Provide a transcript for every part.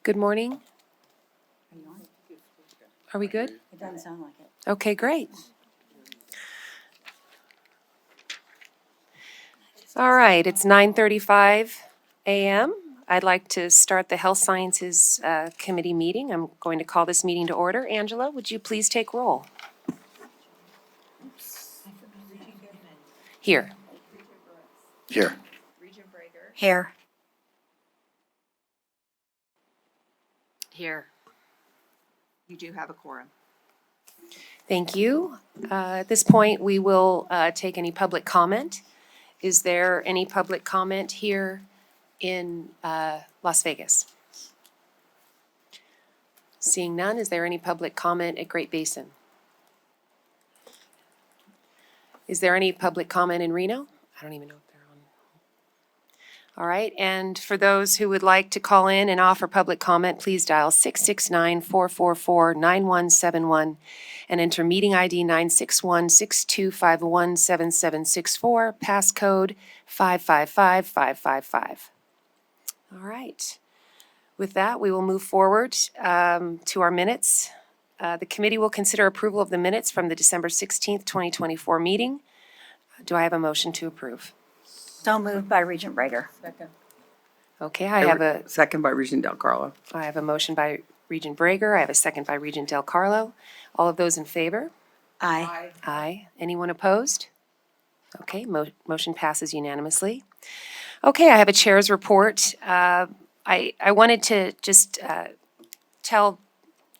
Good morning. Are you on? Are we good? It doesn't sound like it. Okay, great. All right, it's 9:35 a.m. I'd like to start the Health Sciences Committee meeting. I'm going to call this meeting to order. Angela, would you please take roll? Here. Here. Here. Here. You do have a quorum. Thank you. At this point, we will take any public comment. Is there any public comment here in Las Vegas? Seeing none, is there any public comment at Great Basin? Is there any public comment in Reno? I don't even know if they're on. All right, and for those who would like to call in and offer public comment, please dial 669-444-9171 and enter meeting ID 961-6251-7764, passcode 555555. All right. With that, we will move forward to our minutes. The committee will consider approval of the minutes from the December 16th, 2024 meeting. Do I have a motion to approve? So moved by Regent Breger. Second. Okay, I have a Second by Regent Del Carlo. motion by Regent Breger. I have a second by Regent Del Carlo. All of those in favor? Aye. Aye. Anyone opposed? Okay, motion passes unanimously. Okay, I have a chair's report. I wanted to just tell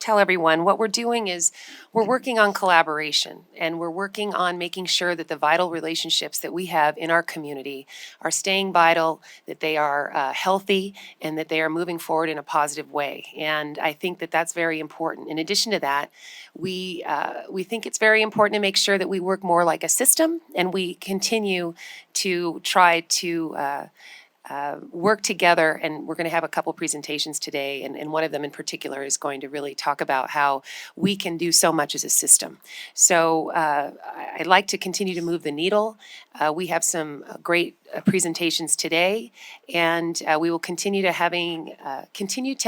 everyone what we're doing is we're working on collaboration, and we're working on making sure that the vital relationships that we have in our community are staying vital, that they are healthy, and that they are moving forward in a positive way. And I think that that's very important. In addition to that, we think it's very important to make sure that we work more like a system, and we continue to try to work together, and we're going to have a couple presentations today, and one of them in particular is going to really talk about how we can do so much as a system. So I'd like to continue to move the needle. We have some great presentations today, and we will continue to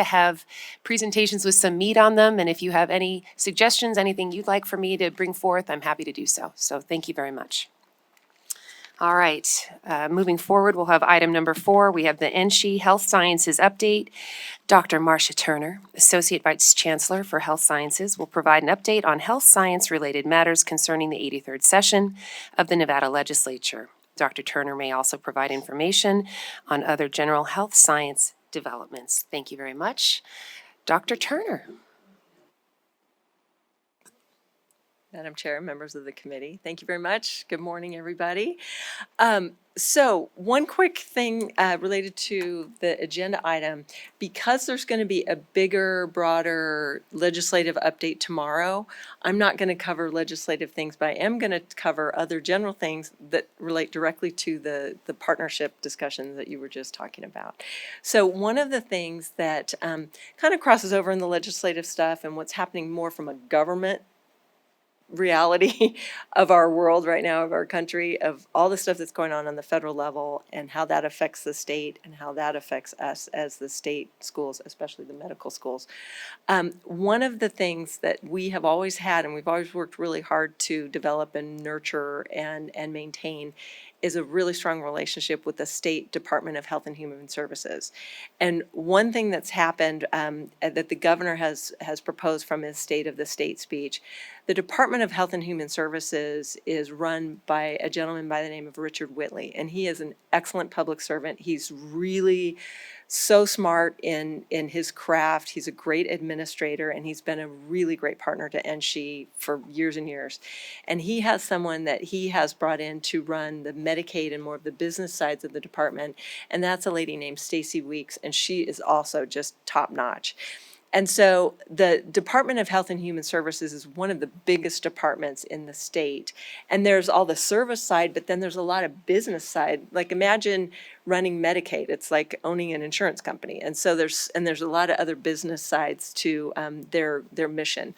have presentations with some meat on them, and if you have any suggestions, anything you'd like for me to bring forth, I'm happy to do so. So thank you very much. All right, moving forward, we'll have item number 4. We have the NSHE Health Sciences update. Dr. Marcia Turner, Associate Vice Chancellor for Health Sciences, will provide an update on health science-related matters concerning the 83rd session of the Nevada Legislature. Dr. Turner may also provide information on other general health science developments. Thank you very much. Dr. Turner. Madam Chair, members of the committee, thank you very much. Good morning, everybody. So one quick thing related to the agenda item, because there's going to be a bigger, broader legislative update tomorrow, I'm not going to cover legislative things, but I am going to cover other general things that relate directly to the partnership discussions that you were just talking about. So one of the things that kind of crosses over in the legislative stuff and what's happening more from a government reality of our world right now, of our country, of all the stuff that's going on the federal level and how that affects the state and how that affects us as the state schools, especially the medical schools. One of the things that we have always had, and we've always worked really hard to develop and nurture and maintain, is a really strong relationship with the State Department of Health and Human Services. And one thing that's happened that the governor has proposed from his State of the State speech, the Department of Health and Human Services is run by a gentleman by the name of Richard Whitley, and he is an excellent public servant. He's really so smart in his craft. He's a great administrator, and he's been a really great partner to NSHE for years and years. And he has someone that he has brought in to run the Medicaid and more of the business sides of the department, and that's a lady named Stacy Weeks, and she is also just top notch. And so the Department of Health and Human Services is one of the biggest departments in the state. And there's all the service side, but then there's a lot of business side. Like imagine running Medicaid. It's like owning an insurance company. And so there's a lot of other business sides to their mission.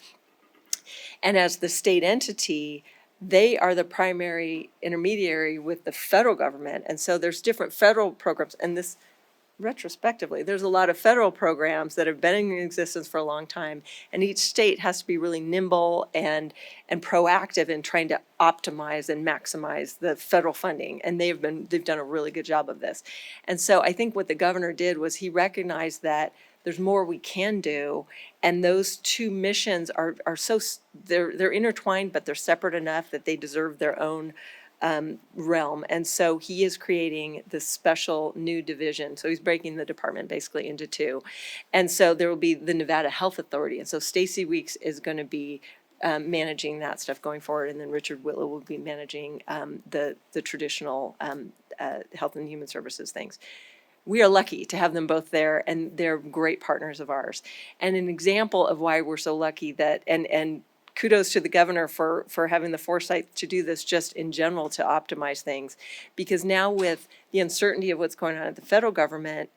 And as the state entity, they are the primary intermediary with the federal government. And so there's different federal programs. And this retrospectively, there's a lot of federal programs that have been in existence for a long time, and each state has to be really nimble and proactive in trying to optimize and maximize the federal funding, and they've done a really good job of this. And so I think what the governor did was he recognized that there's more we can do, and those two missions are they're intertwined, but they're separate enough that they deserve their own realm. And so he is creating this special new division. So he's breaking the department basically into two. And so there will be the Nevada Health Authority. And so Stacy Weeks is going to be managing that stuff going forward. And then Richard Whitlow will be managing the traditional health and human services things. We are lucky to have them both there, and they're great partners of ours. And an example of why we're so lucky that, and kudos to the governor for having the foresight to do this just in general to optimize things. Because now with the uncertainty of what's going on at the federal government,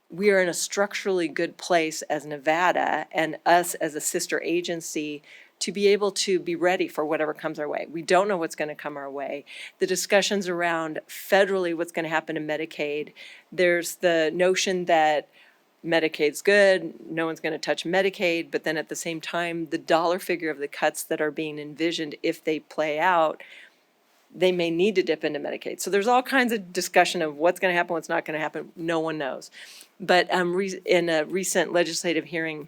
we are in a structurally good place as Nevada and us as a sister agency to be able to be ready for whatever comes our way. We don't know what's going to come our way. The discussions around federally what's going to happen to Medicaid, there's the notion that Medicaid's good, no one's going to touch Medicaid, but then at the same time, the dollar figure of the cuts that are being envisioned, if they play out, they may need to dip into Medicaid. So there's all kinds of discussion of what's going to happen, what's not going to happen. No one knows. But in a recent legislative hearing,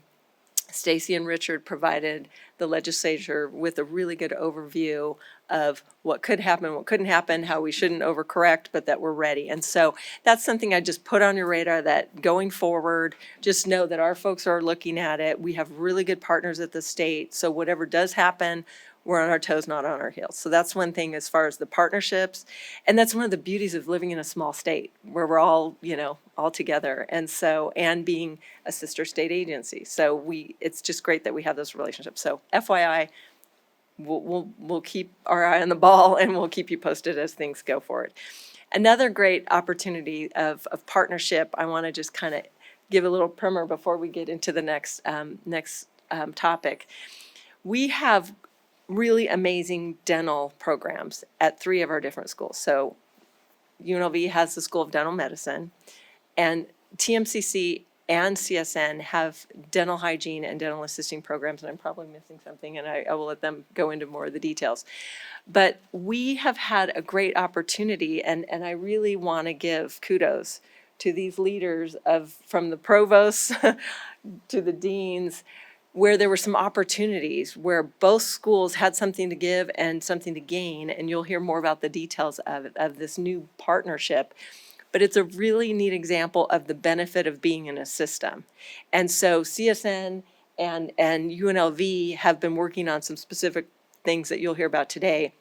Stacy and Richard provided the legislature with a really good overview of what could happen, what couldn't happen, how we shouldn't overcorrect, but that we're ready. And so that's something I just put on your radar, that going forward, just know that our folks are looking at it. We have really good partners at the state. So whatever does happen, we're on our toes, not on our heels. So that's one thing as far as the partnerships. And that's one of the beauties of living in a small state where we're all, all together. And so, and being a sister state agency. So it's just great that we have those relationships. So FYI, we'll keep our eye on the ball, and we'll keep you posted as things go forward. Another great opportunity of partnership, I want to just kind of give a little primer before we get into the next topic. We have really amazing dental programs at 3 of our different schools. So UNLV has the School of Dental Medicine, and TMCC and CSN have dental hygiene and dental assisting programs, and I'm probably missing something, and I will let them go into more of the details. But we have had a great opportunity, and I really want to give kudos to these leaders from the provosts to the deans, where there were some opportunities where both schools had something to give and something to gain, and you'll hear more about the details of this new partnership. But it's a really neat example of the benefit of being in a system. And so CSN and UNLV have been working on some specific things that you'll hear about today.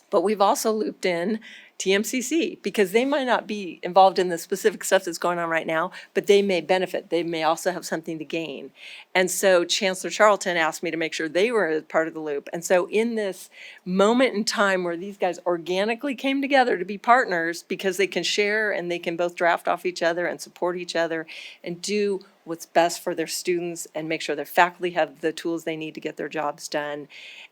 But we've also looped in TMCC, because they might not be involved in the specific stuff that's going on right now, but they may benefit. They may also have something to gain. And so Chancellor Charlton asked me to make sure they were part of the loop. And so in this moment in time where these guys organically came together to be partners, because they can share and they can both draft off each other and support each other and do what's best for their students and make sure their faculty have the tools they need to get their jobs done.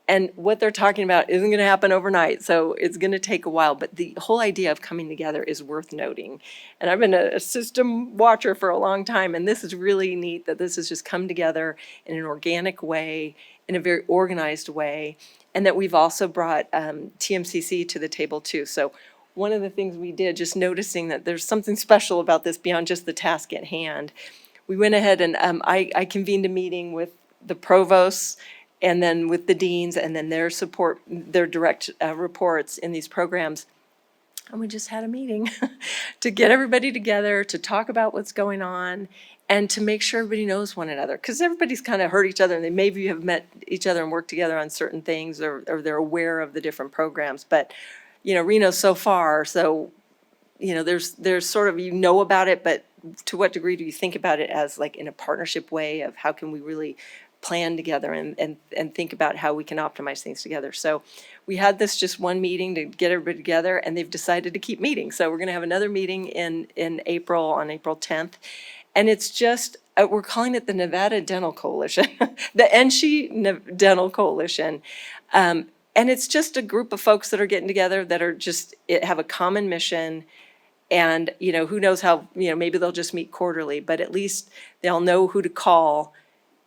And what they're talking about isn't going to happen overnight, so it's going to take a while. But the whole idea of coming together is worth noting. And I've been a system watcher for a long time, and this is really neat that this has just come together in an organic way, in a very organized way, and that we've also brought TMCC to the table too. So one of the things we did, just noticing that there's something special about this beyond just the task at hand, we went ahead and I convened a meeting with the provosts and then with the deans and then their direct reports in these programs. And we just had a meeting to get everybody together, to talk about what's going on, and to make sure everybody knows one another. Because everybody's kind of heard each other, and they maybe have met each other and worked together on certain things, or they're aware of the different programs. But, Reno's so far, so, there's sort of, about it, but to what degree do you think about it as like in a partnership way of how can we really plan together and think about how we can optimize things together. So we had this just one meeting to get everybody together, and they've decided to keep meeting. So we're going to have another meeting in April, on April 10th. And it's just, we're calling it the Nevada Dental Coalition, the NSHE Dental Coalition. And it's just a group of folks that are getting together that are have a common mission And, who knows how, maybe they'll just meet quarterly, but at least they'll know who to call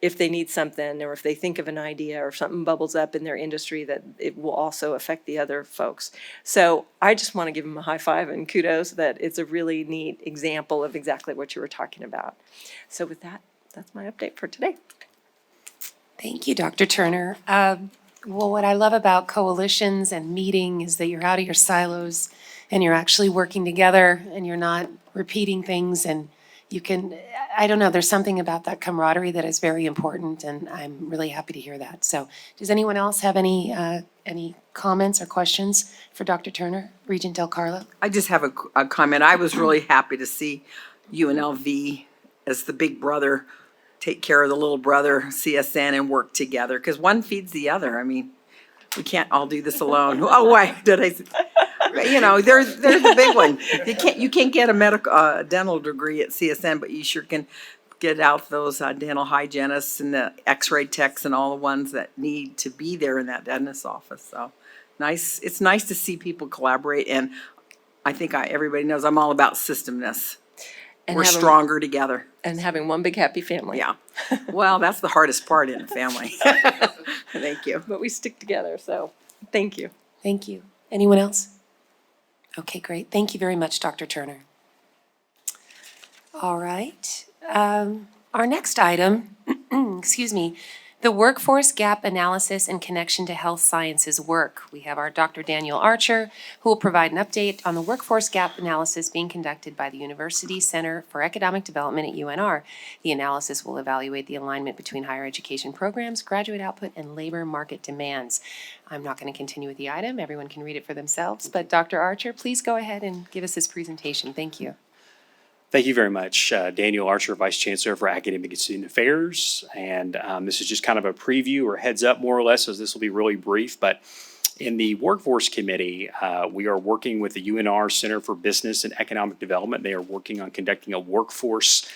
if they need something, or if they think of an idea, or if something bubbles up in their industry that it will also affect the other folks. So I just want to give them a high five and kudos that it's a really neat example of exactly what you were talking about. So with that, that's my update for today. Thank you, Dr. Turner. Well, what I love about coalitions and meeting is that you're out of your silos and you're actually working together and you're not repeating things, and you can, I don't know, there's something about that camaraderie that is very important, and I'm really happy to hear that. So does anyone else have any comments or questions for Dr. Turner? Regent Del Carlo? I just have a comment. I was really happy to see UNLV as the big brother take care of the little brother, CSN, and work together, because one feeds the other. I mean, we can't all do this alone. Oh, why did I? There's the big one. You can't get a medical, dental degree at CSN, but you sure can get out those dental hygienists and the X-ray techs and all the ones that need to be there in that dentist's office. So nice. It's nice to see people collaborate, and I think everybody knows I'm all about systemness. And We're having- stronger together. And having one big happy family. Yeah. Well, that's the hardest part in a family. Thank you. But we stick together, so thank you. Thank you. Anyone else? Okay, great. Thank you very much, Dr. Turner. All right. Our next item, excuse me, the workforce gap analysis in connection to health sciences work. We have our Dr. Daniel Archer, who will provide an update on the workforce gap analysis being conducted by the University Center for Economic Development at UNR. The analysis will evaluate the alignment between higher education programs, graduate output, and labor market demands. I'm not going to continue with the item. Everyone can read it for themselves. But Dr. Archer, please go ahead and give us this presentation. Thank you. Thank you very much. Daniel Archer, Vice Chancellor for Academic and Student Affairs. And this is just kind of a preview or heads up, more or less, as this will be really brief. But in the Workforce Committee, we are working with the UNR Center for Business and Economic Development. They are working on conducting a workforce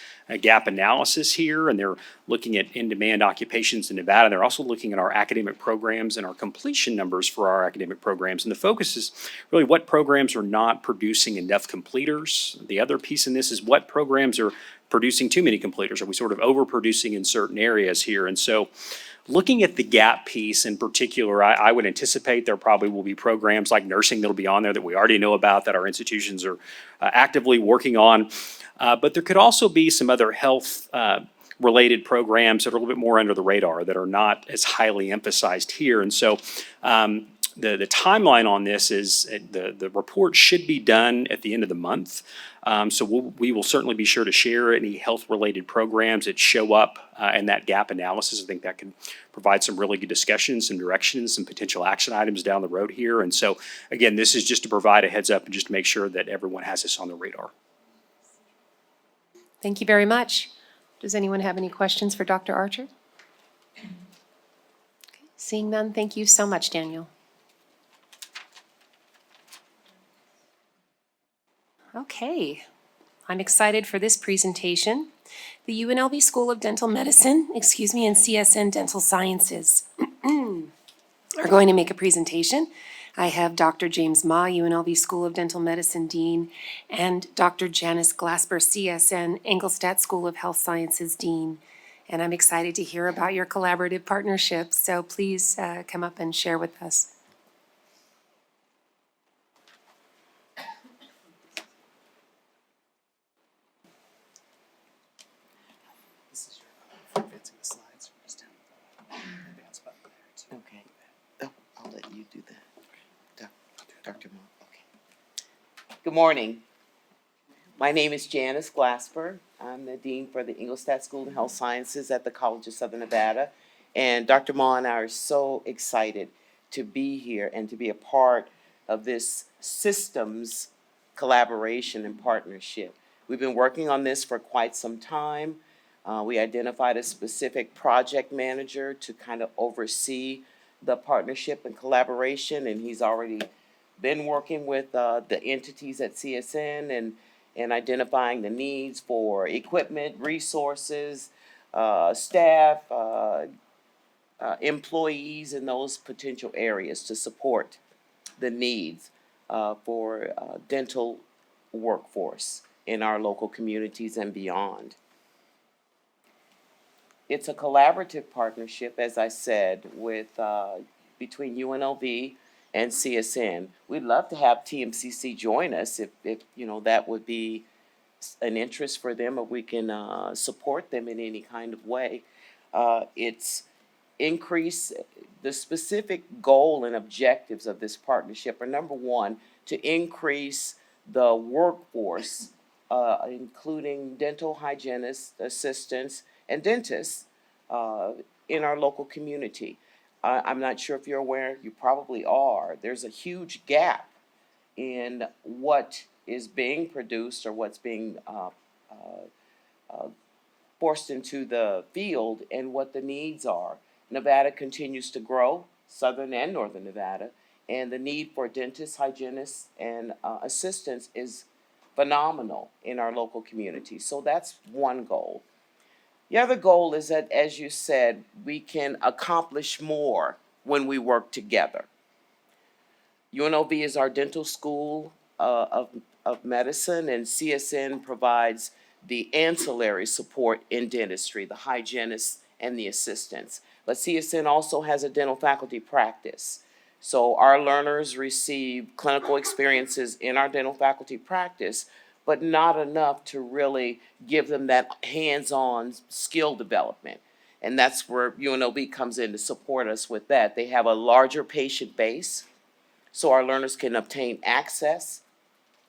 gap analysis here, and they're looking at in-demand occupations in Nevada. They're also looking at our academic programs and our completion numbers for our academic programs. And the focus is really what programs are not producing enough completers. The other piece in this is what programs are producing too many completers. Are we sort of overproducing in certain areas here? And so looking at the gap piece in particular, I would anticipate there probably will be programs like nursing that'll be on there that we already know about, that our institutions are actively working on. But there could also be some other health related programs that are a little bit more under the radar that are not as highly emphasized here. And so the timeline on this is the report should be done at the end of the month. So we will certainly be sure to share any health related programs that show up in that gap analysis. I think that can provide some really good discussions, some directions, some potential action items down the road here. And so again, this is just to provide a heads up and just to make sure that everyone has this on the radar. Thank you very much. Does anyone have any questions for Dr. Archer? Okay, seeing none, thank you so much, Daniel. Okay, I'm excited for this presentation. The UNLV School of Dental Medicine, and CSN Dental Sciences are going to make a presentation. I have Dr. James Ma, UNLV School of Dental Medicine Dean, and Dr. Janice Glasper, CSN Engelstadt School of Health Sciences Dean. And I'm excited to hear about your collaborative partnerships, so please come up and share with us. This is your advancing the slides. Just tap the advance button there. Okay. Oh, I'll let you do that. Dr. Mo, okay. Good morning. My name is Janice Glasper. I'm the Dean for the Engelstadt School of Health Sciences at the College of Southern Nevada. And Dr. Mo and I are so excited to be here and to be a part of this systems collaboration and partnership. We've been working on this for quite some time. We identified a specific project manager to kind of oversee the partnership and collaboration, and he's already been working with the entities at CSN and identifying the needs for equipment, resources, staff, employees in those potential areas to support the needs for dental workforce in our local communities and beyond. It's a collaborative partnership, as I said, with, between UNLV and CSN. We'd love to have TMCC join us if you know, that would be an interest for them, or we can support them in any kind of way. It's increase, the specific goal and objectives of this partnership are, number one, to increase the workforce, including dental hygienists, assistants, and dentists in our local community. I'm not sure if you're aware, you probably are, there's a huge gap in what is being produced or what's being forced into the field and what the needs are. Nevada continues to grow, southern and northern Nevada, and the need for dentists, hygienists, and assistants is phenomenal in our local community. So that's one goal. The other goal is that, as you said, we can accomplish more when we work together. UNLV is our dental school of medicine, and CSN provides the ancillary support in dentistry, the hygienists and the assistants. But CSN also has a dental faculty practice. So our learners receive clinical experiences in our dental faculty practice, but not enough to really give them that hands-on skill development. And that's where UNLV comes in to support us with that. They have a larger patient base, so our learners can obtain access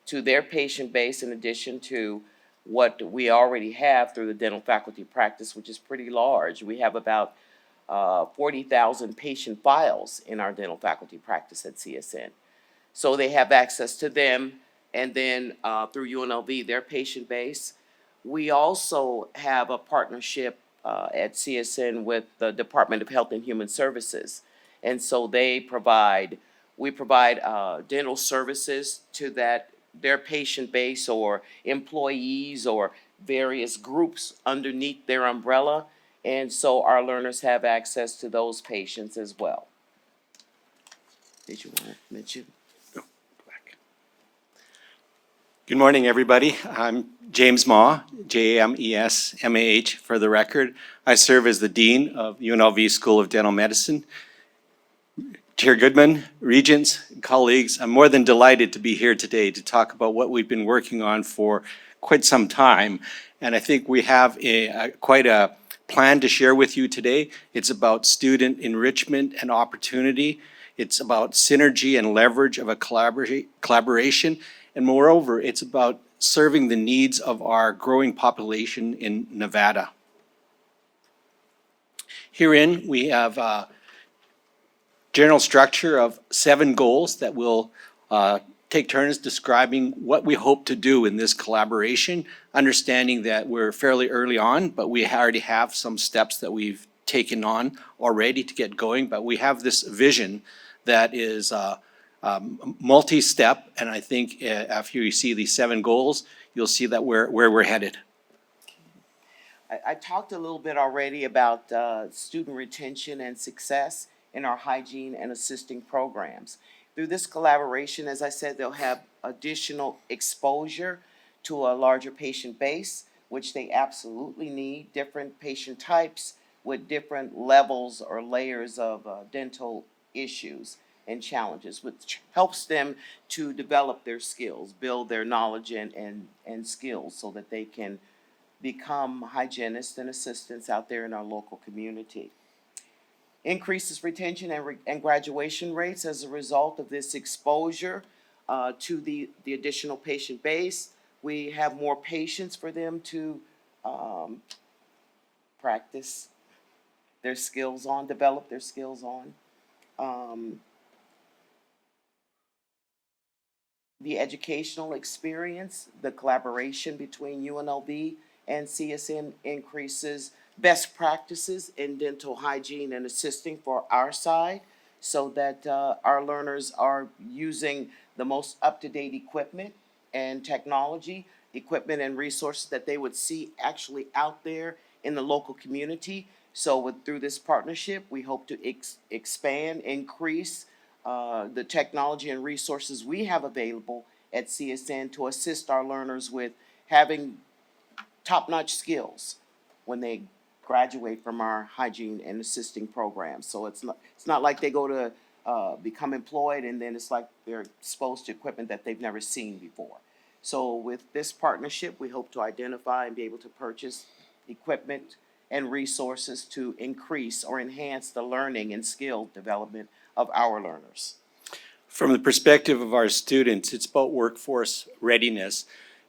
to their patient base in addition to what we already have through the dental faculty practice, which is pretty large. We have about 40,000 patient files in our dental faculty practice at CSN. So they have access to them, and then through UNLV, their patient base. We also have a partnership at CSN with the Department of Health and Human Services. And so we provide dental services to their patient base or employees or various groups underneath their umbrella. And so our learners have access to those patients as well. Did you want to mention? Good morning, everybody. I'm James Maw, James-Mah, for the record. I serve as the Dean of UNLV School of Dental Medicine. Chair Goodman, Regents, colleagues, I'm more than delighted to be here today to talk about what we've been working on for quite some time. And I think we have quite a plan to share with you today. It's about student enrichment and opportunity. It's about synergy and leverage of a collaboration. And moreover, it's about serving the needs of our growing population in Nevada. Herein, we have a general structure of 7 goals that will take turns describing what we hope to do in this collaboration, understanding that we're fairly early on, but we already have some steps that we've taken on already to get going. But we have this vision that is multi-step, and I think after you see these 7 goals, you'll see that where we're headed. I talked a little bit already about student retention and success in our hygiene and assisting programs. Through this collaboration, as I said, they'll have additional exposure to a larger patient base, which they absolutely need, different patient types with different levels or layers of dental issues and challenges, which helps them to develop their skills, build their knowledge and skills so that they can become hygienists and assistants out there in our local community. Increases retention and graduation rates as a result of this exposure to the additional patient base. We have more patience for them to practice their skills on, develop their skills on. The educational experience, the collaboration between UNLV and CSN increases best practices in dental hygiene and assisting for our side so that our learners are using the most up-to-date equipment and technology, equipment and resources that they would see actually out there in the local community. So through this partnership, we hope to expand, increase the technology and resources we have available at CSN to assist our learners with having top-notch skills when they graduate from our hygiene and assisting programs. So it's not like they go to become employed and then it's like they're exposed to equipment that they've never seen before. So with this partnership, we hope to identify and be able to purchase equipment and resources to increase or enhance the learning and skill development of our learners. From the perspective of our students, it's about workforce readiness.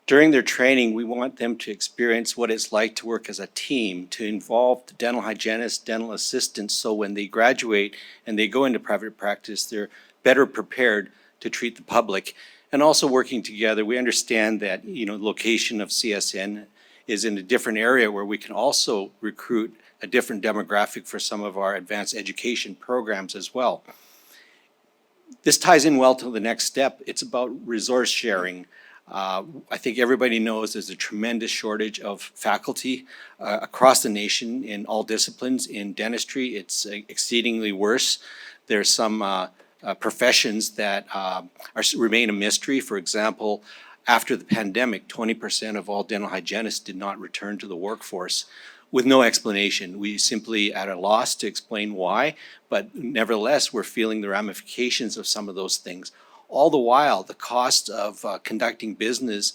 During their training, we want them to experience what it's like to work as a team, to involve the dental hygienists, dental assistants, so when they graduate and they go into private practice, they're better prepared to treat the public. And also working together, we understand that, the location of CSN is in a different area where we can also recruit a different demographic for some of our advanced education programs as well. This ties in well to the next step. It's about resource sharing. I think everybody knows there's a tremendous shortage of faculty across the nation in all disciplines. In dentistry, it's exceedingly worse. There's some professions that remain a mystery. For example, after the pandemic, 20% of all dental hygienists did not return to the workforce with no explanation. We simply at a loss to explain why, but nevertheless, we're feeling the ramifications of some of those things. All the while, the cost of conducting business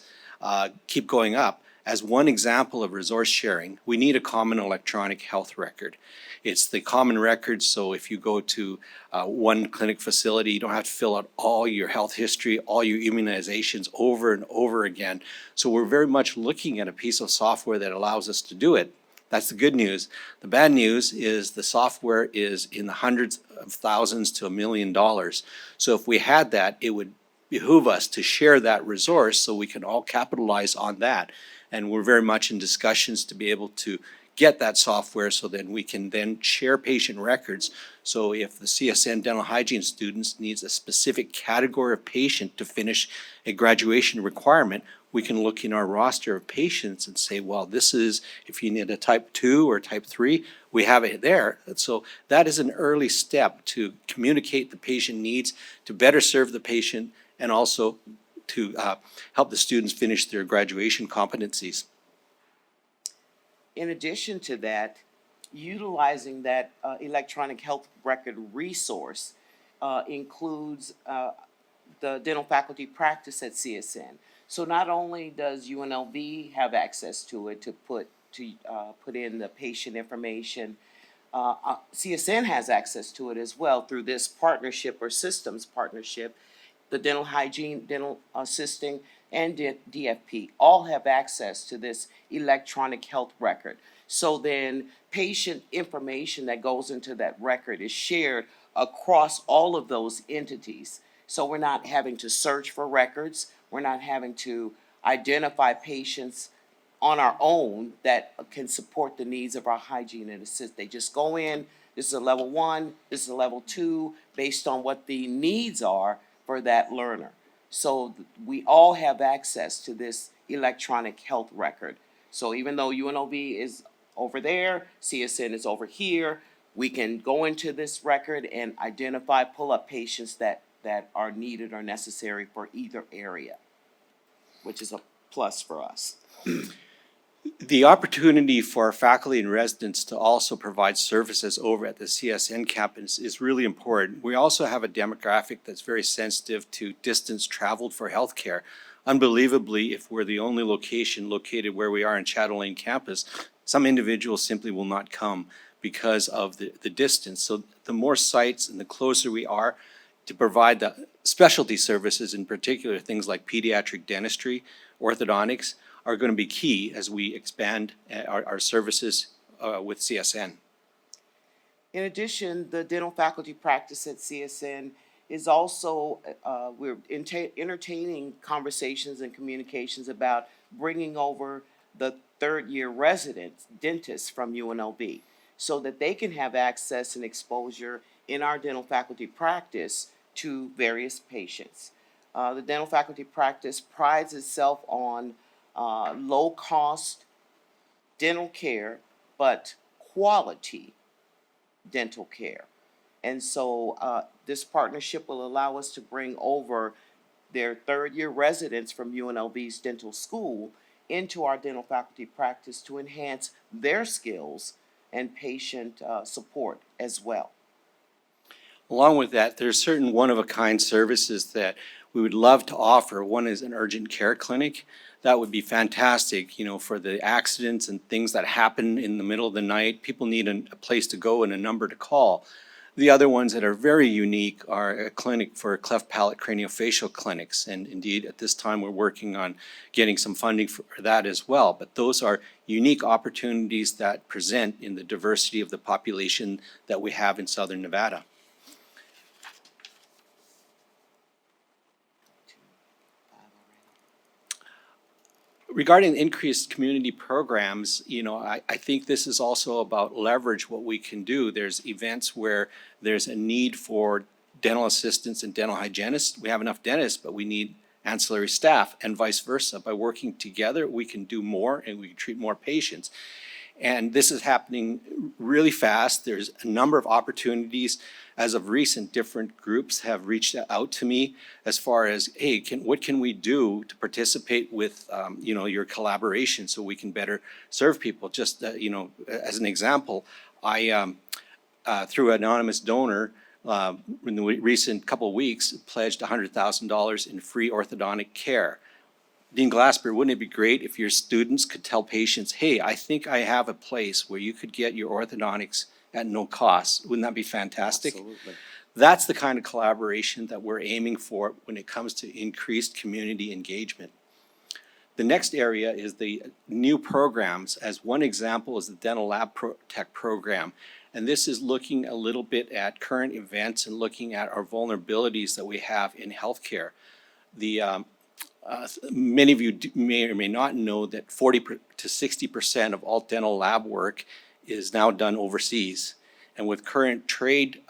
keep going up. As one example of resource sharing, we need a common electronic health record. It's the common record, so if you go to one clinic facility, you don't have to fill out all your health history, all your immunizations over and over again. So we're very much looking at a piece of software that allows us to do it. That's the good news. The bad news is the software is in the hundreds of thousands to $1 million. So if we had that, it would behoove us to share that resource so we can all capitalize on that. And we're very much in discussions to be able to get that software so that we can then share patient records. So if the CSN dental hygiene students needs a specific category of patient to finish a graduation requirement, we can look in our roster of patients and say, well, this is, if you need a type 2 or type 3, we have it there. So that is an early step to communicate the patient needs, to better serve the patient, and also to help the students finish their graduation competencies. In addition to that, utilizing that electronic health record resource includes the dental faculty practice at CSN. So not only does UNLV have access to it to put in the patient information, CSN has access to it as well through this partnership or systems partnership. The dental hygiene, dental assisting, and DFP all have access to this electronic health record. So then patient information that goes into that record is shared across all of those entities. So we're not having to search for records. We're not having to identify patients on our own that can support the needs of our hygiene and assist. They just go in, this is a level 1, this is a level 2, based on what the needs are for that learner. So we all have access to this electronic health record. So even though UNLV is over there, CSN is over here, we can go into this record and identify, pull up patients that are needed or necessary for either area, which is a plus for us. The opportunity for our faculty and residents to also provide services over at the CSN campus is really important. We also have a demographic that's very sensitive to distance traveled for healthcare. Unbelievably, if we're the only location located where we are in Shadow Lane campus, some individuals simply will not come because of the distance. So the more sites and the closer we are to provide the specialty services, in particular things like pediatric dentistry, orthodontics, are going to be key as we expand our services with CSN. In addition, the dental faculty practice at CSN is also, we're entertaining conversations and communications about bringing over the third-year resident dentists from UNLV so that they can have access and exposure in our dental faculty practice to various patients. The dental faculty practice prides itself on low-cost dental care, but quality dental care. And so this partnership will allow us to bring over their third-year residents from UNLV's dental school into our dental faculty practice to enhance their skills and patient support as well. Along with that, there's certain one-of-a-kind services that we would love to offer. One is an urgent care clinic. That would be fantastic, for the accidents and things that happen in the middle of the night. People need a place to go and a number to call. The other ones that are very unique are a clinic for cleft palate craniofacial clinics. And indeed, at this time, we're working on getting some funding for that as well. But those are unique opportunities that present in the diversity of the population that we have in Southern Nevada. Regarding increased community programs, I think this is also about leverage what we can do. There's events where there's a need for dental assistants and dental hygienists. We have enough dentists, but we need ancillary staff, and vice versa. By working together, we can do more and we can treat more patients. And this is happening really fast. There's a number of opportunities. As of recent, different groups have reached out to me as far as, hey, what can we do to participate with, your collaboration so we can better serve people? Just, as an example, I, through an anonymous donor, in the recent couple of weeks, pledged $100,000 in free orthodontic care. Dean Glasper, wouldn't it be great if your students could tell patients, hey, I think I have a place where you could get your orthodontics at no cost? Wouldn't that be fantastic? Absolutely. That's the kind of collaboration that we're aiming for when it comes to increased community engagement. The next area is the new programs. As one example is the Dental Lab Tech program. And this is looking a little bit at current events and looking at our vulnerabilities that we have in healthcare. Many of you may or may not know that 40 to 60% of all dental lab work is now done overseas. And with current trade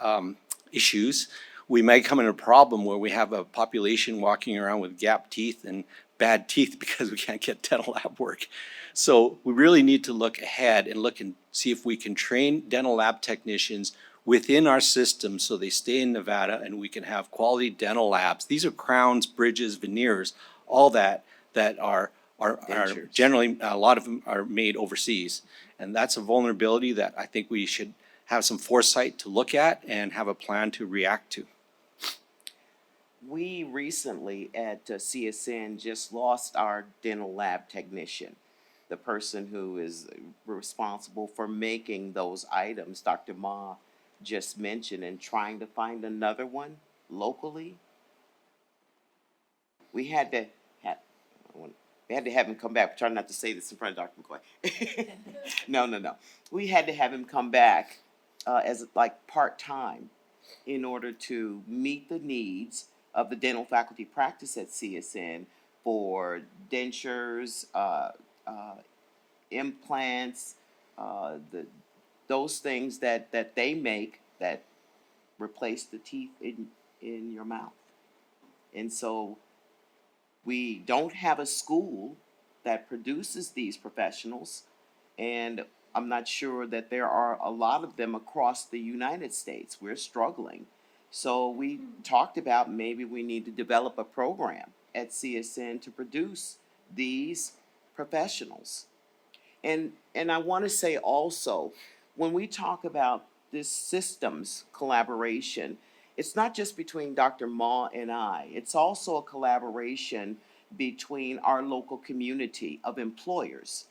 issues, we may come in a problem where we have a population walking around with gap teeth and bad teeth because we can't get dental lab work. So we really need to look ahead and look and see if we can train dental lab technicians within our system so they stay in Nevada and we can have quality dental labs. These are crowns, bridges, veneers, all that are Dentures. generally, a lot of them are made overseas. And that's a vulnerability that I think we should have some foresight to look at and have a plan to react to. We recently at CSN just lost our dental lab technician, the person who is responsible for making those items Dr. Ma just mentioned, and trying to find another one locally. We had to have him come back. I'm trying not to say this in front of Dr. McCoy. No. We had to have him come back as like part-time in order to meet the needs of the dental faculty practice at CSN for dentures, implants, those things that they make that replace the teeth in your mouth. And so we don't have a school that produces these professionals, and I'm not sure that there are a lot of them across the United States. We're struggling. So we talked about maybe we need to develop a program at CSN to produce these professionals. And I want to say also, when we talk about this systems collaboration, it's not just between Dr. Ma and I. It's also a collaboration between our local community of employers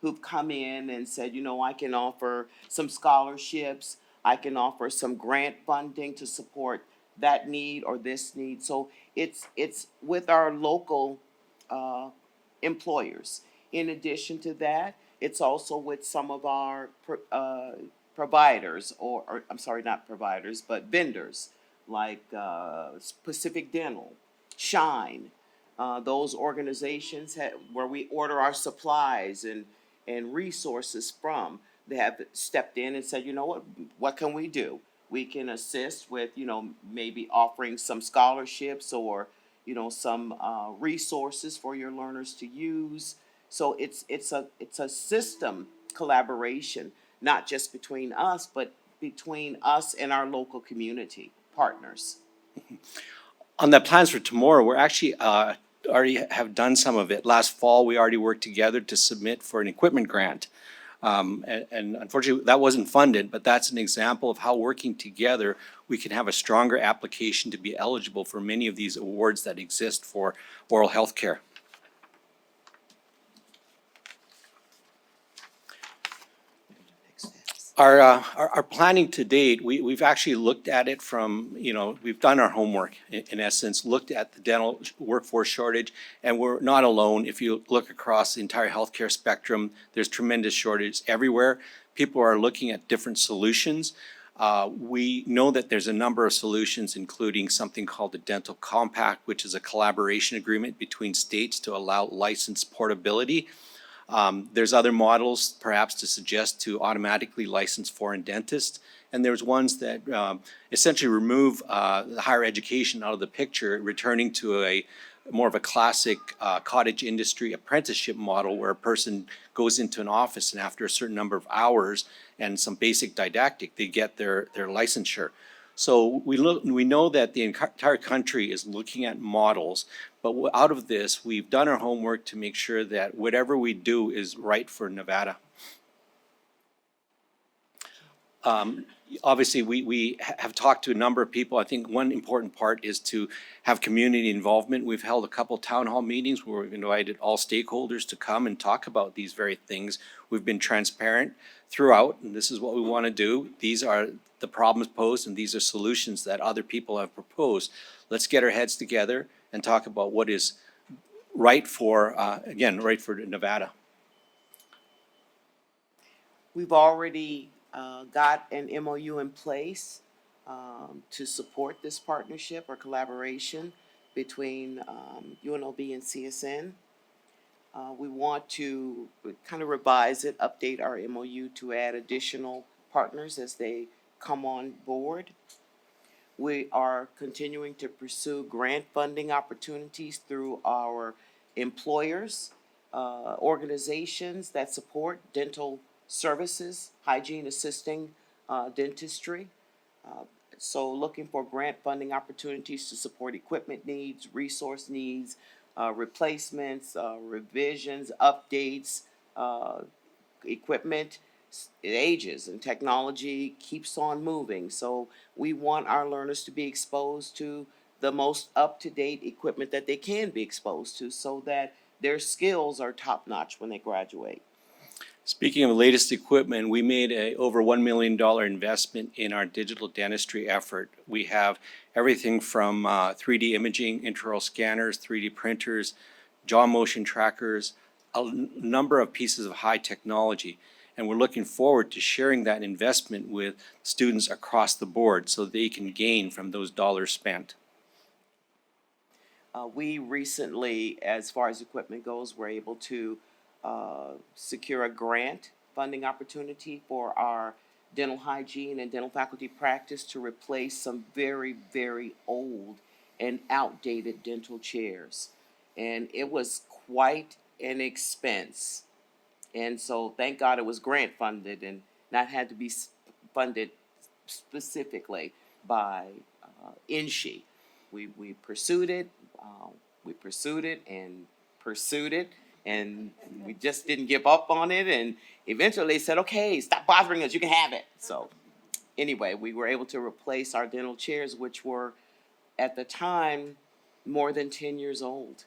who've come in and said, I can offer some scholarships, I can offer some grant funding to support that need or this need. So it's with our local employers. In addition to that, it's also with some of our providers, or I'm sorry, not providers, but vendors like Pacific Dental, Shine, those organizations where we order our supplies and resources from. They have stepped in and said, what can we do? We can assist with, maybe offering some scholarships or, some resources for your learners to use. So it's a system collaboration, not just between us, but between us and our local community partners. On the plans for tomorrow, we're actually already have done some of it. Last fall, we already worked together to submit for an equipment grant. And unfortunately, that wasn't funded, but that's an example of how working together, we can have a stronger application to be eligible for many of these awards that exist for oral health care. Our planning to date, we've actually looked at it from, we've done our homework in essence, looked at the dental workforce shortage, and we're not alone. If you look across the entire healthcare spectrum, there's tremendous shortage everywhere. People are looking at different solutions. We know that there's a number of solutions, including something called the Dental Compact, which is a collaboration agreement between states to allow license portability. There's other models perhaps to suggest to automatically license foreign dentists. And there's ones that essentially remove the higher education out of the picture, returning to a more of a classic cottage industry apprenticeship model where a person goes into an office and after a certain number of hours and some basic didactic, they get their licensure. So we know that the entire country is looking at models, but out of this, we've done our homework to make sure that whatever we do is right for Nevada. Obviously, we have talked to a number of people. I think one important part is to have community involvement. We've held a couple town hall meetings where we've invited all stakeholders to come and talk about these very things. We've been transparent throughout, and this is what we want to do. These are the problems posed, and these are solutions that other people have proposed. Let's get our heads together and talk about what is right for, again, right for Nevada. We've already got an MOU in place to support this partnership or collaboration between UNLV and CSN. We want to kind of revise it, update our MOU to add additional partners as they come on board. We are continuing to pursue grant funding opportunities through our employers, organizations that support dental services, hygiene assisting dentistry. So looking for grant funding opportunities to support equipment needs, resource needs, replacements, revisions, updates, equipment. It ages and technology keeps on moving. So we want our learners to be exposed to the most up-to-date equipment that they can be exposed to so that their skills are top-notch when they graduate. Speaking of latest equipment, we made a over $1 million investment in our digital dentistry effort. We have everything from 3D imaging, intraoral scanners, 3D printers, jaw motion trackers, a number of pieces of high technology. And we're looking forward to sharing that investment with students across the board so they can gain from those dollars spent. We recently, as far as equipment goes, were able to secure a grant funding opportunity for our dental hygiene and dental faculty practice to replace some very, very old and outdated dental chairs. And it was quite an expense. And so thank God it was grant funded and not had to be funded specifically by NSHE. We pursued it, and pursued it, and we just didn't give up on it. And eventually they said, okay, stop bothering us, you can have it. So anyway, we were able to replace our dental chairs, which were at the time more than 10 years old.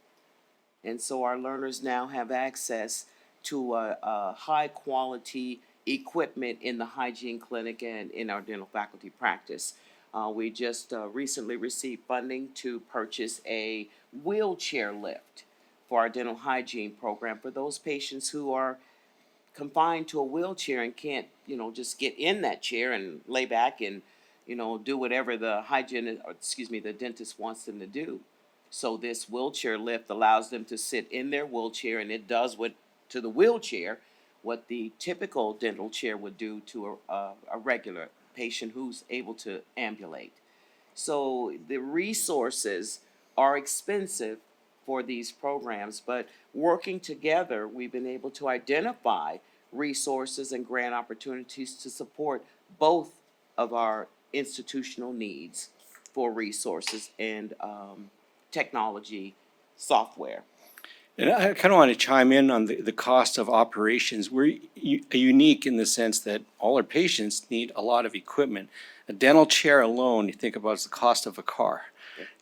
And so our learners now have access to a high quality equipment in the hygiene clinic and in our dental faculty practice. We just recently received funding to purchase a wheelchair lift for our dental hygiene program for those patients who are confined to a wheelchair and can't, just get in that chair and lay back and, do whatever the the dentist wants them to do. So this wheelchair lift allows them to sit in their wheelchair, and it does to the wheelchair what the typical dental chair would do to a regular patient who's able to ambulate. So the resources are expensive for these programs, but working together, we've been able to identify resources and grant opportunities to support both of our institutional needs. for resources and technology software. And I kind of want to chime in on the cost of operations. We're unique in the sense that all our patients need a lot of equipment. A dental chair alone, you think about, is the cost of a car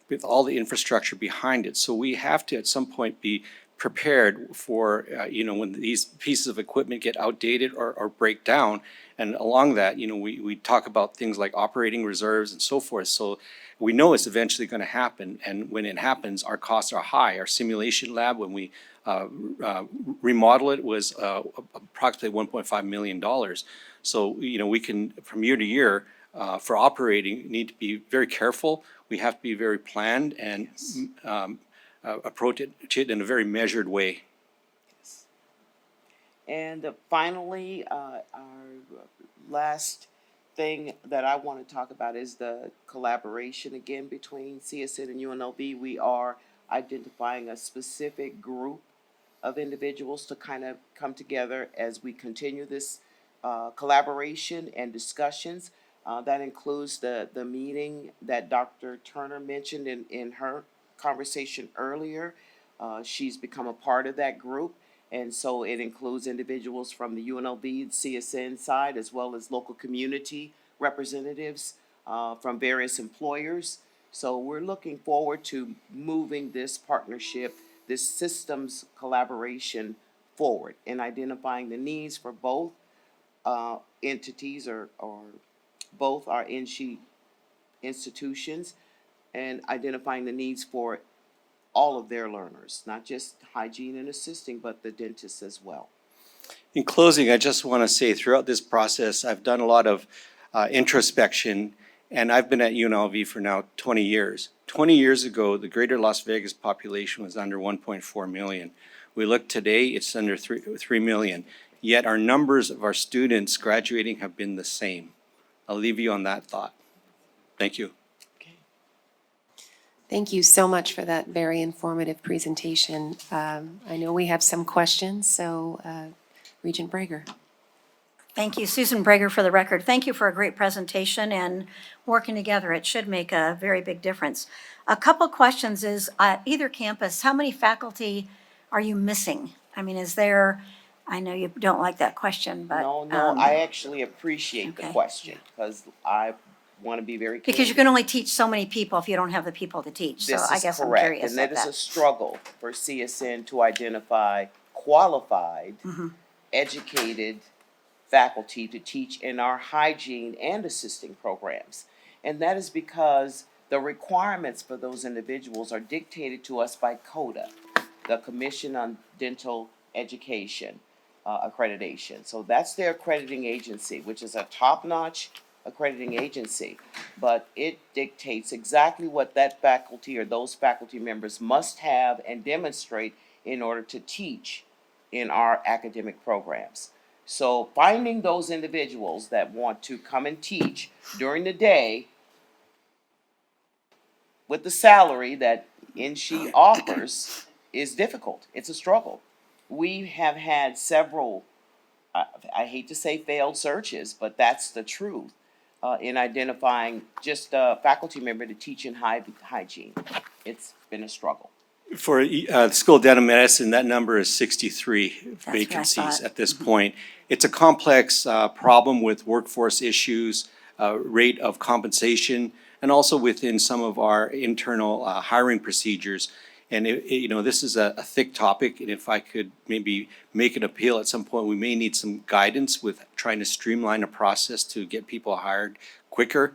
with all the infrastructure behind it. So we have to at some point be prepared for, when these pieces of equipment get outdated or break down. And along that, we talk about things like operating reserves and so forth. So we know it's eventually going to happen. And when it happens, our costs are high. Our simulation lab, when we remodel it, was approximately $1.5 million. So, we can, from year to year, for operating, need to be very careful. We have to be very planned and approach it in a very measured way. And finally, our last thing that I want to talk about is the collaboration again between CSN and UNLV. We are identifying a specific group of individuals to kind of come together as we continue this collaboration and discussions. That includes the meeting that Dr. Turner mentioned in her conversation earlier. She's become a part of that group. And so it includes individuals from the UNLV, CSN side, as well as local community representatives from various employers. So we're looking forward to moving this partnership, this systems collaboration forward and identifying the needs for both entities or both our NSHE institutions and identifying the needs for all of their learners, not just hygiene and assisting, but the dentists as well. In closing, I just want to say throughout this process, I've done a lot of introspection, and I've been at UNLV for now 20 years. 20 years ago, the greater Las Vegas population was under 1.4 million. We look today, it's under 3 million. Yet our numbers of our students graduating have been the same. I'll leave you on that thought. Thank you. Thank you so much for that very informative presentation. I know we have some questions, so Regent Brager. Thank you, Susan Brager, for the record. Thank you for a great presentation and working together. It should make a very big difference. A couple questions is, at either campus, how many faculty are you missing? I mean, is there, I know you don't like that question, but. No, I actually appreciate the okay. question because I want to be very clear. Because you can only teach so many people if you don't have the people to teach. So This I is guess I'm correct, curious and at that is a that. struggle for CSN to identify qualified, Mm-hmm. educated faculty to teach in our hygiene and assisting programs. And that is because the requirements for those individuals are dictated to us by CODA, the Commission on Dental Education accreditation. So that's their accrediting agency, which is a top-notch accrediting agency. But it dictates exactly what that faculty or those faculty members must have and demonstrate in order to teach in our academic programs. So finding those individuals that want to come and teach during the day with the salary that NSHE offers is difficult. It's a struggle. We have had several, I hate to say failed searches, but that's the truth, in identifying just a faculty member to teach in hygiene. It's been a struggle. For the School of Dental Medicine, that number is 63 what I vacancies thought. at this point. It's a complex problem with workforce issues, rate of compensation, and also within some of our internal hiring procedures. And this is a thick topic, and if I could maybe make an appeal at some point, we may need some guidance with trying to streamline a process to get people hired quicker.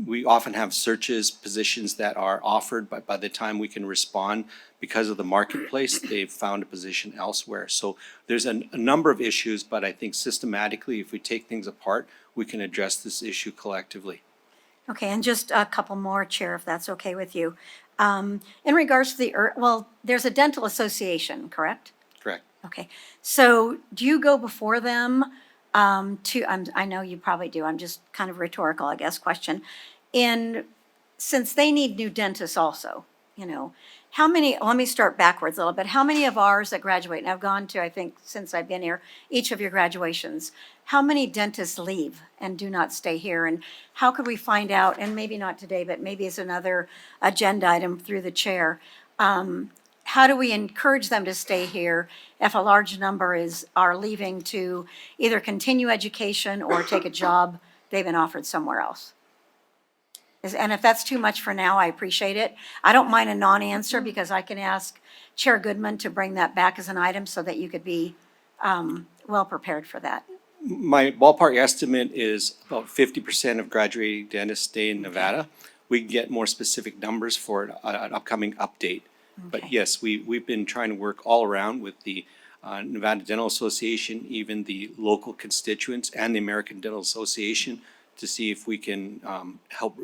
We often have searches, positions that are offered, but by the time we can respond, because of the marketplace, they've found a position elsewhere. So there's a number of issues, but I think systematically, if we take things apart, we can address this issue collectively. Okay, and just a couple more, Chair, if that's okay with you. In regards to the, there's a dental association, correct? Correct. Okay, so do you go before them I know you probably do, I'm just kind of rhetorical, I guess, question. Since they need new dentists also, how many, let me start backwards a little bit. How many of ours that graduate, and I've gone to, I think, since I've been here, each of your graduations, how many dentists leave and do not stay here? And how could we find out, and maybe not today, but maybe it's another agenda item through the chair, how do we encourage them to stay here if a large number are leaving to either continue education or take a job they've been offered somewhere else? And if that's too much for now, I appreciate it. I don't mind a non-answer because I can ask Chair Goodman to bring that back as an item so that you could be well prepared for that. My ballpark estimate is about 50% of graduating dentists stay in Nevada. We can get more specific numbers for an upcoming update. But Okay. yes, we've been trying to work all around with the Nevada Dental Association, even the local constituents and the American Dental Association to see if we can help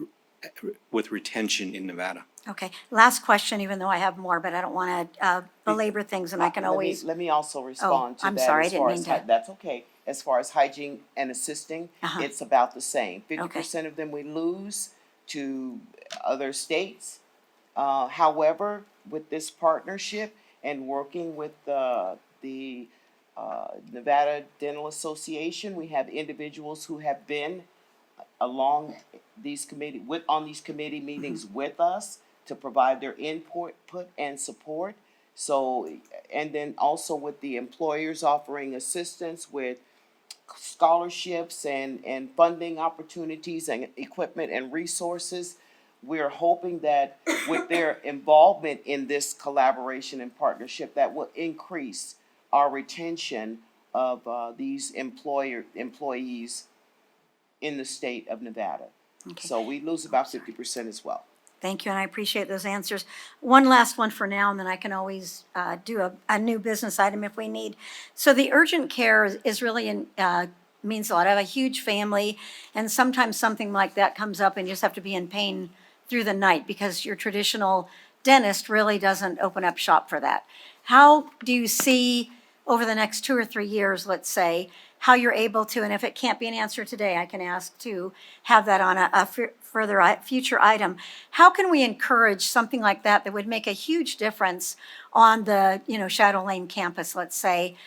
with retention in Nevada. Okay, last question, even though I have more, but I don't want to belabor things and I can always, Let me also respond to that. I'm sorry, I as didn't far mean as to- That's okay. As far as hygiene and assisting, Uh-huh. it's about the same. 50% of them we lose to other states. However, with this partnership and working with the Nevada Dental Association, we have individuals who have been along on these committee meetings with us to provide their input and support. So, and then also with the employers offering assistance with scholarships and funding opportunities and equipment and resources. We're hoping that with their involvement in this collaboration and partnership, that will increase our retention of these employees in the state of Nevada. Okay. So we lose about 50% as well. thank you, and I appreciate those answers. One last one for now, and then I can always do a new business item if we need. So the urgent care is really, means a lot. I have a huge family, and sometimes something like that comes up and you just have to be in pain through the night because your traditional dentist really doesn't open up shop for that. How do you see over the next 2 or 3 years, let's say, how you're able to, and if it can't be an answer today, I can ask to have that on a further future item. How can we encourage something like that that would make a huge difference on the, Shadow Lane campus, let's say,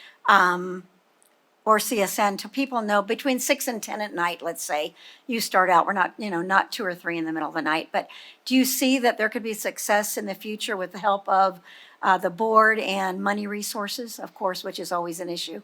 or CSN, to people know between 6 and 10 at night, let's say, you start out, we're not, not 2 or 3 in the middle of the night, but do you see that there could be success in the future with the help of the board and money resources, of course, which is always an issue?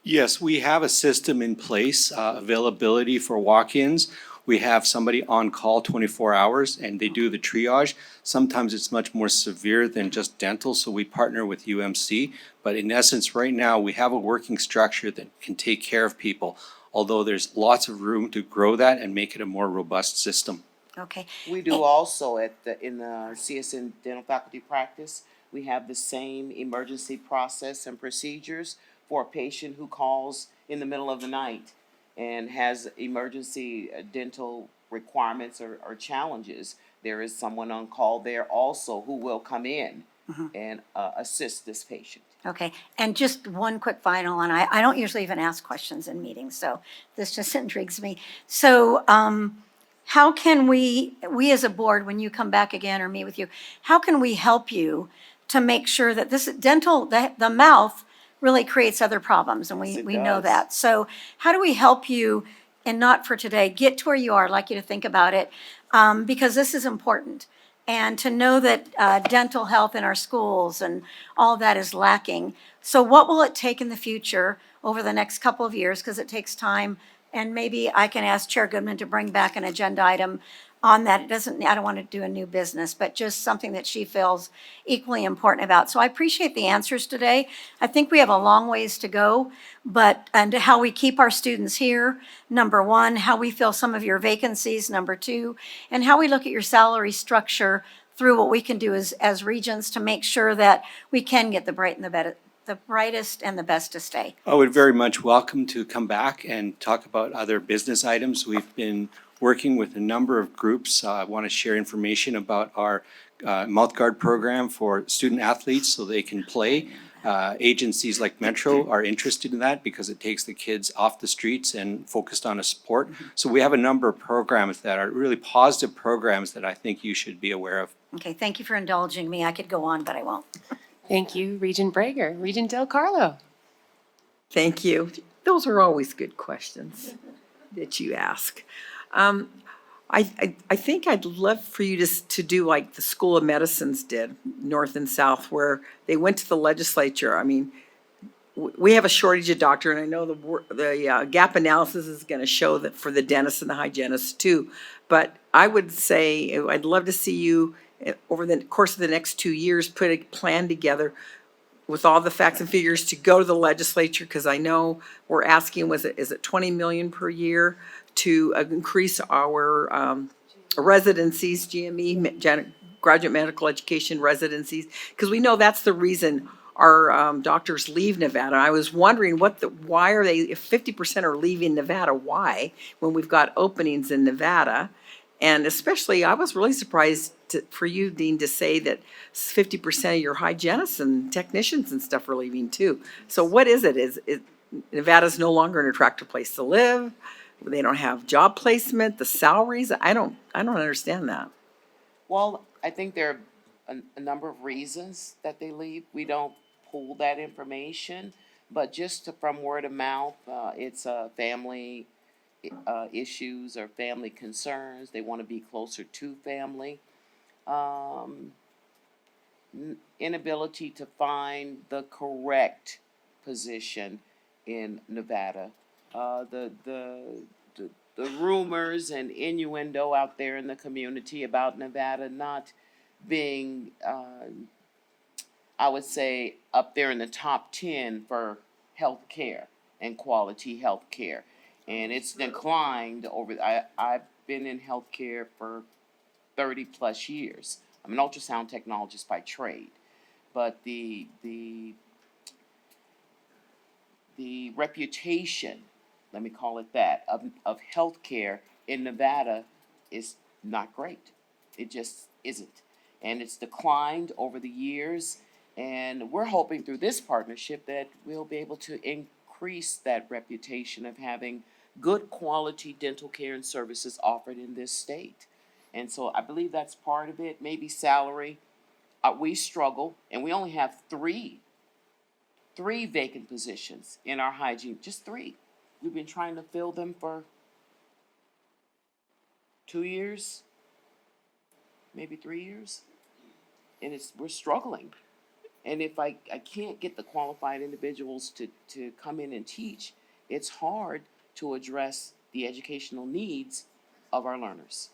Yes, we have a system in place, availability for walk-ins. We have somebody on call 24 hours and they do the triage. Sometimes it's much more severe than just dental, so we partner with UMC. But in essence, right now, we have a working structure that can take care of people, although there's lots of room to grow that and make it a more robust system. Okay, We do also in the CSN dental faculty practice, we have the same emergency process and procedures for a patient who calls in the middle of the night and has emergency dental requirements or challenges. There is someone on call there also who will come in and assist this patient. okay. And just one quick final, and I don't usually even ask questions in meetings, so this just intrigues me. So, how can we as a board, when you come back again or meet with you, how can we help you to make sure that this dental, the mouth really creates other problems, and Yes, it we know does. that. So how do we help you, and not for today, get to where you are? I'd like you to think about it, because this is important. And to know that dental health in our schools and all that is lacking. So what will it take in the future over the next couple of years, because it takes time, and maybe I can ask Chair Goodman to bring back an agenda item on that. It doesn't, I don't want to do a new business, but just something that she feels equally important about. So I appreciate the answers today. I think we have a long ways to go, and how we keep our students here, number one, how we fill some of your vacancies, number two, and how we look at your salary structure through what we can do as Regents to make sure that we can get the brightest and the best to stay. I would very much welcome to come back and talk about other business items. We've been working with a number of groups. I want to share information about our mouth guard program for student athletes so they can play. agencies like Metro are interested in that because it takes the kids off the streets and focused on a sport. So we have a number of programs that are really positive programs that I think you should be aware of. Okay, thank you for indulging me. I could go on, but I won't. Thank you, Regent Brager. Regent Del Carlo. Thank you. Those are always good questions that you ask. I think I'd love for you to do like the School of Medicines did, North and South, where they went to the legislature. I mean, we have a shortage of doctor, and I know the gap analysis is gonna show that for the dentists and the hygienists too. But I would say, I'd love to see you, over the course of the next 2 years, put a plan together with all the facts and figures to go to the legislature, because I know we're asking, is it 20 million per year to increase our residencies, GME, graduate medical education residencies, because we know that's the reason our doctors leave Nevada. I was wondering why are they, if 50% are leaving Nevada, why, when we've got openings in Nevada? And especially, I was really surprised for you, Dean, to say that 50% of your hygienists and technicians and stuff are leaving too. So what is it? Is Nevada's no longer an attractive place to live? They don't have job placement, the salaries? I don't understand that. Well, I think there are a number of reasons that they leave. We don't pull that information, but just from word of mouth, it's family issues or family concerns. They want to be closer to family. Inability to find the correct position in Nevada. The rumors and innuendo out there in the community about Nevada not being, I would say, up there in the top 10 for health care and quality health care. And it's declined I've been in healthcare for 30 plus years. I'm an ultrasound technologist by trade, but the reputation, let me call it that, of healthcare in Nevada is not great. It just isn't. And it's declined over the years. And we're hoping through this partnership that we'll be able to increase that reputation of having good quality dental care and services offered in this state. And so I believe that's part of it. Maybe salary. We struggle, and we only have three vacant positions in our hygiene, just 3. We've been trying to fill them for 2 years, maybe 3 years, and we're struggling. And if I can't get the qualified individuals to come in and teach, it's hard to address the educational needs of our learners.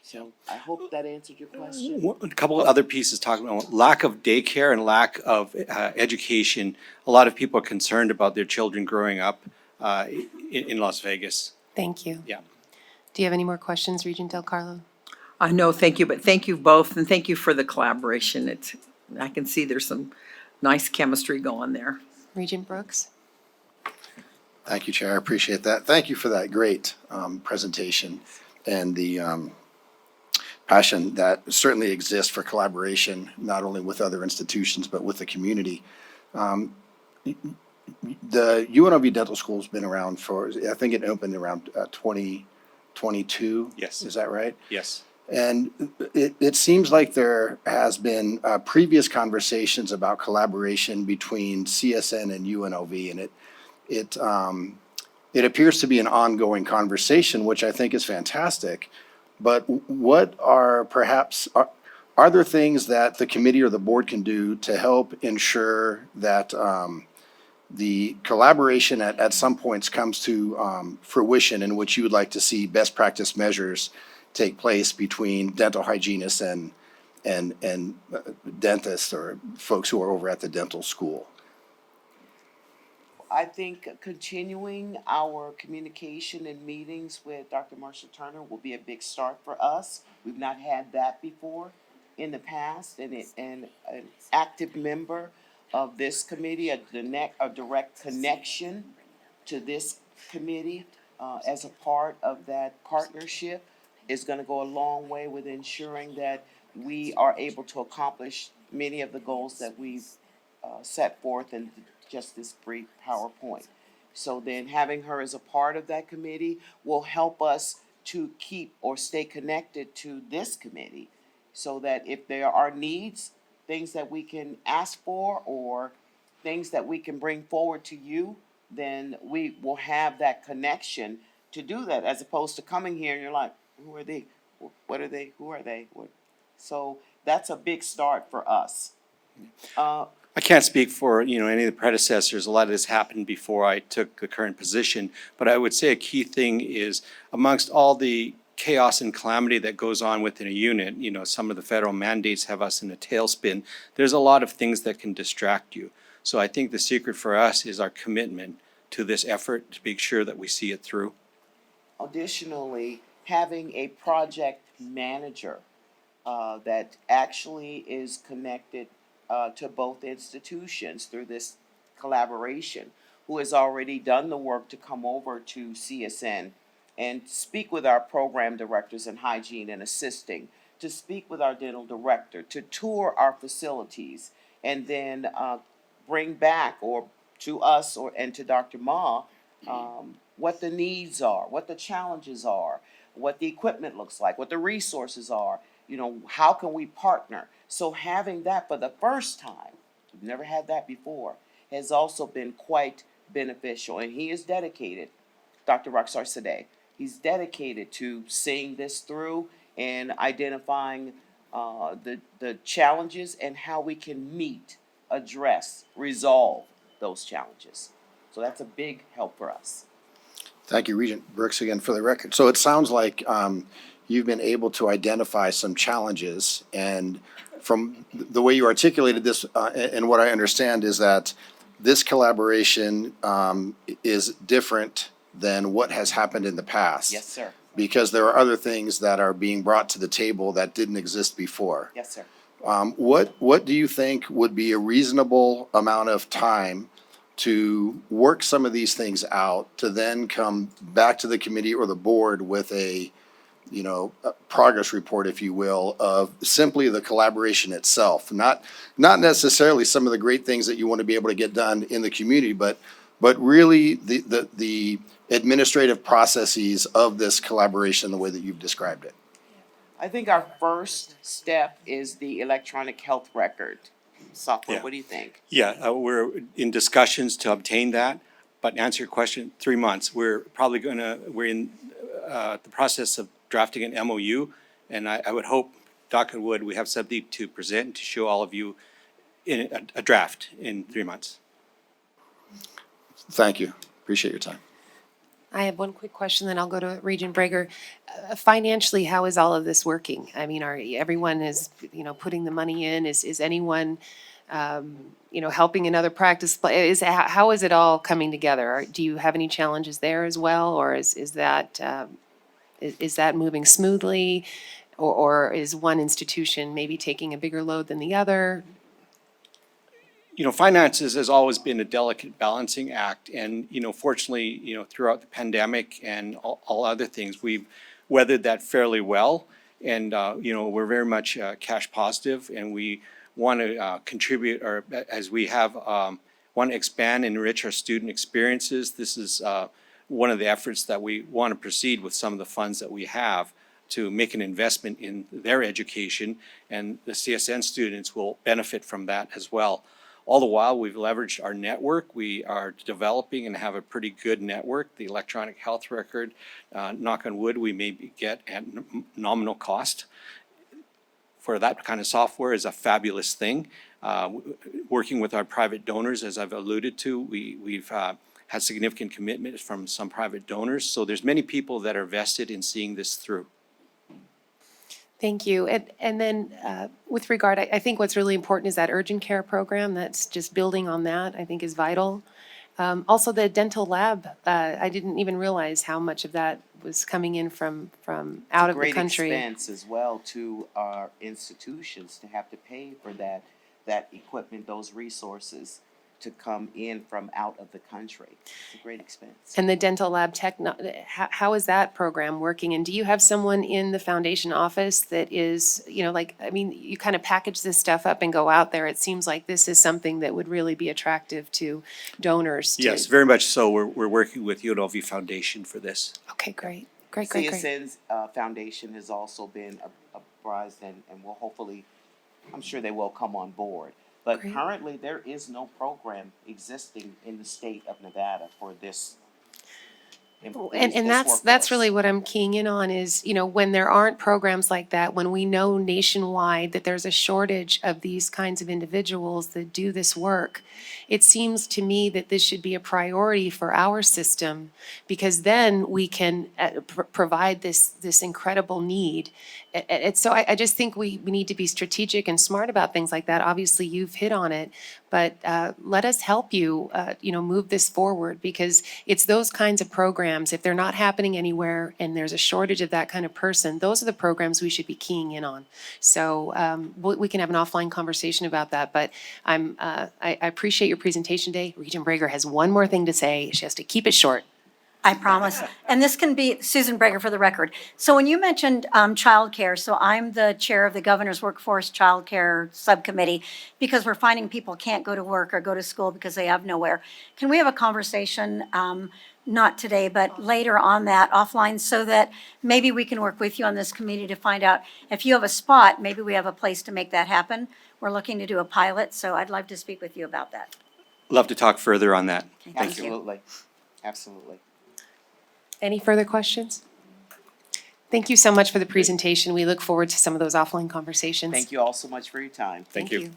So I hope that answered your question. A couple of other pieces talking about lack of daycare and lack of education. A lot of people are concerned about their children growing up in Las Vegas. Thank you. Yeah. Do you have any more questions, Regent Del Carlo? No, thank you, but thank you both, and thank you for the collaboration. I can see there's some nice chemistry going there. Regent Brooks? Thank you, Chair. I appreciate that. Thank you for that great presentation and the passion that certainly exists for collaboration, not only with other institutions, but with the community. The UNLV Dental School's been around I think it opened around 2022. Yes. Is that right? Yes. And it seems like there has been previous conversations about collaboration between CSN and UNLV, and it appears to be an ongoing conversation, which I think is fantastic. But what are there things that the committee or the board can do to help ensure that the collaboration at some points comes to fruition, in which you would like to see best practice measures take place between dental hygienists and dentists or folks who are over at the dental school? I think continuing our communication and meetings with Dr. Marcia Turner will be a big start for us. We've not had that before in the past, and an active member of this committee, a direct connection to this committee as a part of that partnership is going to go a long way with ensuring that we are able to accomplish many of the goals that we've set forth in just this brief PowerPoint. So then having her as a part of that committee will help us to keep or stay connected to this committee so that if there are needs, things that we can ask for or things that we can bring forward to you, then we will have that connection to do that as opposed to coming here and you're like, who are they? What are they? Who are they? What? So that's a big start for us. I can't speak for, any of the predecessors. A lot of this happened before I took the current position. But I would say a key thing is amongst all the chaos and calamity that goes on within a unit, some of the federal mandates have us in a tailspin. There's a lot of things that can distract you. So I think the secret for us is our commitment to this effort to make sure that we see it through. Additionally, having a project manager that actually is connected to both institutions through this collaboration, who has already done the work to come over to CSN and speak with our program directors in hygiene and assisting, to speak with our dental director, to tour our facilities, and then bring back or to us and to Dr. Ma what the needs are, what the challenges are, what the equipment looks like, what the resources are. How can we partner? So having that for the first time, we've never had that before, has also been quite beneficial. And he is dedicated, Dr. Roxar Sadeh, he's dedicated to seeing this through and identifying the challenges and how we can meet, address, resolve those challenges. So that's a big help for us. Thank you, Regent Brooks, again for the record. So it sounds like you've been able to identify some challenges, and from the way you articulated this, and what I understand is that this collaboration is different than what has happened in the past. Yes, sir. Because there are other things that are being brought to the table that didn't exist before. Yes, sir. What do you think would be a reasonable amount of time to work some of these things out, to then come back to the committee or the board with a progress report, if you will, of simply the collaboration itself? Not necessarily some of the great things that you want to be able to get done in the community, but really the administrative processes of this collaboration, the way that you've described it. I think our first step is the electronic health record software. Yeah. What do you think? Yeah, we're in discussions to obtain that, but to answer your question, 3 months. We're in the process of drafting an MOU, and I would hope, knock on wood, we have something to present to show all of you in a draft in 3 months. Thank you. Appreciate your time. I have one quick question, then I'll go to Regent Breger. Financially, how is all of this working? I mean, everyone is, putting the money in? Is anyone, helping another practice? How is it all coming together? Do you have any challenges there as well, or is that moving smoothly, or is one institution maybe taking a bigger load than the other? Finances has always been a delicate balancing act, and, fortunately, throughout the pandemic and all other things, we've weathered that fairly well. And, we're very much cash positive, and we want to contribute, or as we have, want to expand and enrich our student experiences. This is one of the efforts that we want to proceed with some of the funds that we have to make an investment in their education, and the CSN students will benefit from that as well. All the while, we've leveraged our network. We are developing and have a pretty good network. The electronic health record, knock on wood, we maybe get at nominal cost. For that kind of software is a fabulous thing. Working with our private donors, as I've alluded to, we've had significant commitment from some private donors. So there's many people that are vested in seeing this through. Thank you. And then with regard, I think what's really important is that urgent care program. That's just building on that, I think is vital. Also, the dental lab, I didn't even realize how much of that was coming in from out of the country. Great expense as well to our institutions to have to pay for that equipment, those resources, to come in from out of the country. It's a great expense. And the dental lab how is that program working? And do you have someone in the foundation office that is, like, I mean, you kind of package this stuff up and go out there. It seems like this is something that would really be attractive to donors. Yes, very much so. We're working with UNLV Foundation for this. Okay, great. Great. CSN's foundation has also been apprised and will hopefully, I'm sure they will come on board. But Great. currently, there is no program existing in the state of Nevada for this. And that's really what I'm keying in on is, when there aren't programs like that, when we know nationwide that there's a shortage of these kinds of individuals that do this work, it seems to me that this should be a priority for our system, because then we can provide this incredible need. So I just think we need to be strategic and smart about things like that. Obviously, you've hit on it, but let us help you, move this forward, because it's those kinds of programs, if they're not happening anywhere and there's a shortage of that kind of person, those are the programs we should be keying in on. So we can have an offline conversation about that, but I appreciate your presentation today. Regent Brager has one more thing to say. She has to keep it short. I promise. And this can be, Susan Brager for the record. So when you mentioned childcare, so I'm the chair of the Governor's Workforce Childcare Subcommittee, because we're finding people can't go to work or go to school because they have nowhere. Can we have a conversation, not today, but later on that offline, so that maybe we can work with you on this committee to find out if you have a spot, maybe we have a place to make that happen. We're looking to do a pilot, so I'd love to speak with you about that. Love to talk further on that. Okay, thank you. Absolutely, absolutely. Any further questions? Thank you so much for the presentation. We look forward to some of those offline conversations. Thank you all so much for your time. Thank you.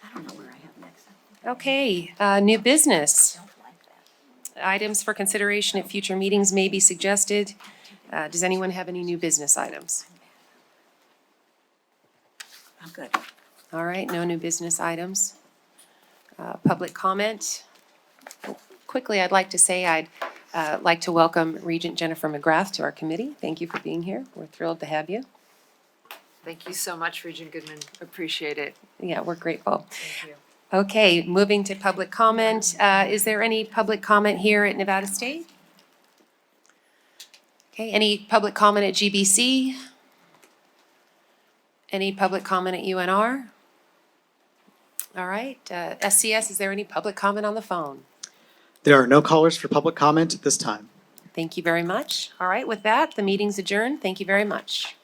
I don't know where I have next. Okay, new business. I don't like that. Items for consideration at future meetings may be suggested. Does anyone have any new business items? I'm good. All right, no new business items. Public comment. Quickly, I'd like to say I'd like to welcome Regent Jennifer McGrath to our committee. Thank you for being here. We're thrilled to have you. Thank you so much, Regent Goodman. Appreciate it. Yeah, we're grateful. Thank you. Okay, moving to public comment. Is there any public comment here at Nevada State? Okay, any public comment at GBC? Any public comment at UNR? All right, SCS, is there any public comment on the phone? There are no callers for public comment at this time. Thank you very much. All right, with that, the meeting's adjourned. Thank you very much.